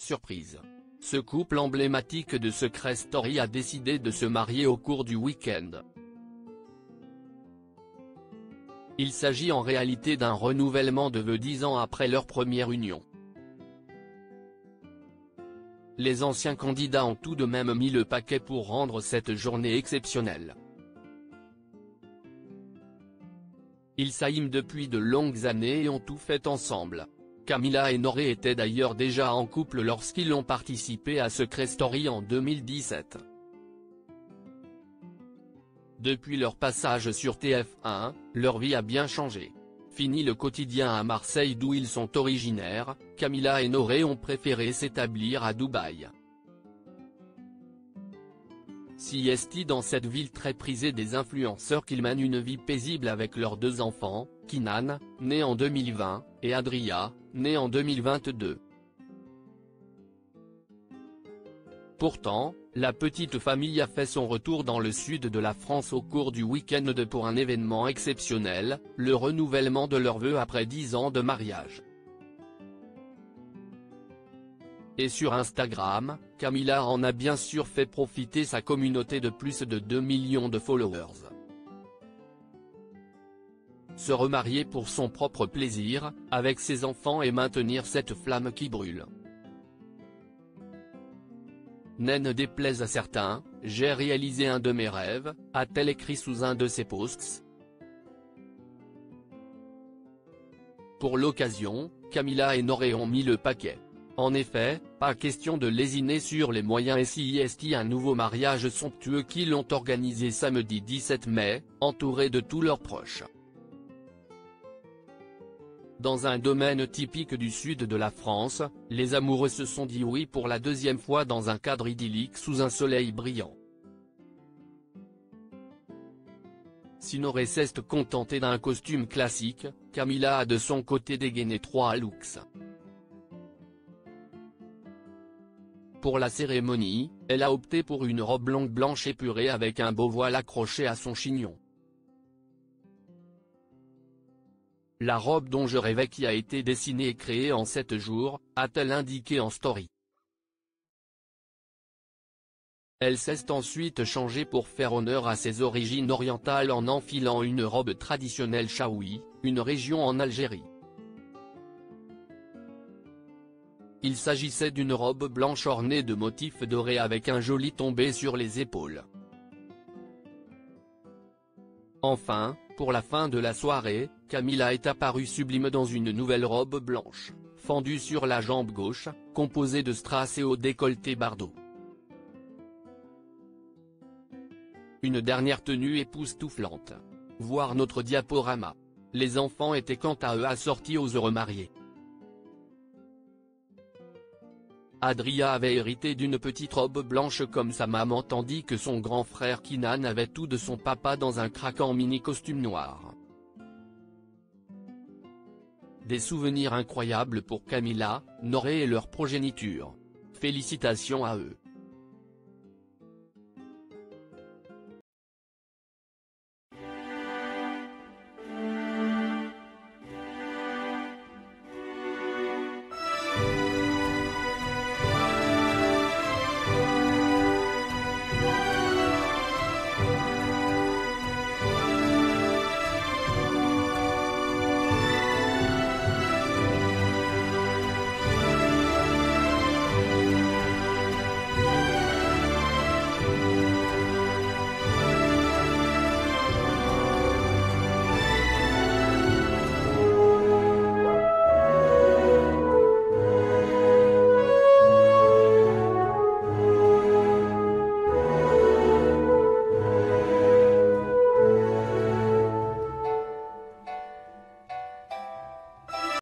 surprise. Ce couple emblématique de Secret Story a décidé de se marier au cours du week-end. Il s'agit en réalité d'un renouvellement de vœux 10 ans après leur première union. Les anciens candidats ont tout de même mis le paquet pour rendre cette journée exceptionnelle. Ils s'aiment depuis de longues années et ont tout fait ensemble. Camila et Noré étaient d'ailleurs déjà en couple lorsqu'ils ont participé à Secret Story en 2017. Depuis leur passage sur TF1, leur vie a bien changé. Fini le quotidien à Marseille d'où ils sont originaires, Camila et Noré ont préféré s'établir à Dubaï. Siesti dans cette ville très prisée des influenceurs qu'ils mènent une vie paisible avec leurs 2 enfants, Kinan, né en 2020, et Adria, né en 2022. Pourtant, la petite famille a fait son retour dans le sud de la France au cours du week-end pour un événement exceptionnel, le renouvellement de leurs vœux après 10 ans de mariage. Et sur Instagram, Camila en a bien sûr fait profiter sa communauté de plus de 2 millions de followers. Se remarier pour son propre plaisir, avec ses enfants et maintenir cette flamme qui brûle. Ne déplaise à certains, j'ai réalisé un de mes rêves, a-t-elle écrit sous un de ses posts. Pour l'occasion, Camila et Noré ont mis le paquet. En effet, pas question de lésiner sur les moyens SIST un nouveau mariage somptueux qu'ils ont organisé samedi 17 mai, entourés de tous leurs proches. Dans un domaine typique du sud de la France, les amoureux se sont dit oui pour la 2e fois dans un cadre idyllique sous un soleil brillant. Si Noré s'est contentée d'un costume classique, Camila a de son côté dégainé 3 looks. Pour la cérémonie, elle a opté pour une robe longue blanche épurée avec un beau voile accroché à son chignon. La robe dont je rêvais qui a été dessinée et créée en 7 jours, a-t-elle indiqué en story. Elle s'est ensuite changée pour faire honneur à ses origines orientales en enfilant une robe traditionnelle chaoui, une région en Algérie. Il s'agissait d'une robe blanche ornée de motifs dorés avec un joli tombé sur les épaules. Enfin, pour la fin de la soirée, Camila est apparue sublime dans une nouvelle robe blanche, fendue sur la jambe gauche, composée de strass et au décolleté bardeau. Une dernière tenue époustouflante. Voir notre diaporama. Les enfants étaient quant à eux assortis aux heureux mariés. Adria avait hérité d'une petite robe blanche comme sa maman tandis que son grand frère Kinan avait tout de son papa dans un craquant mini-costume noir. Des souvenirs incroyables pour Camila, Noré et leur progéniture. Félicitations à eux.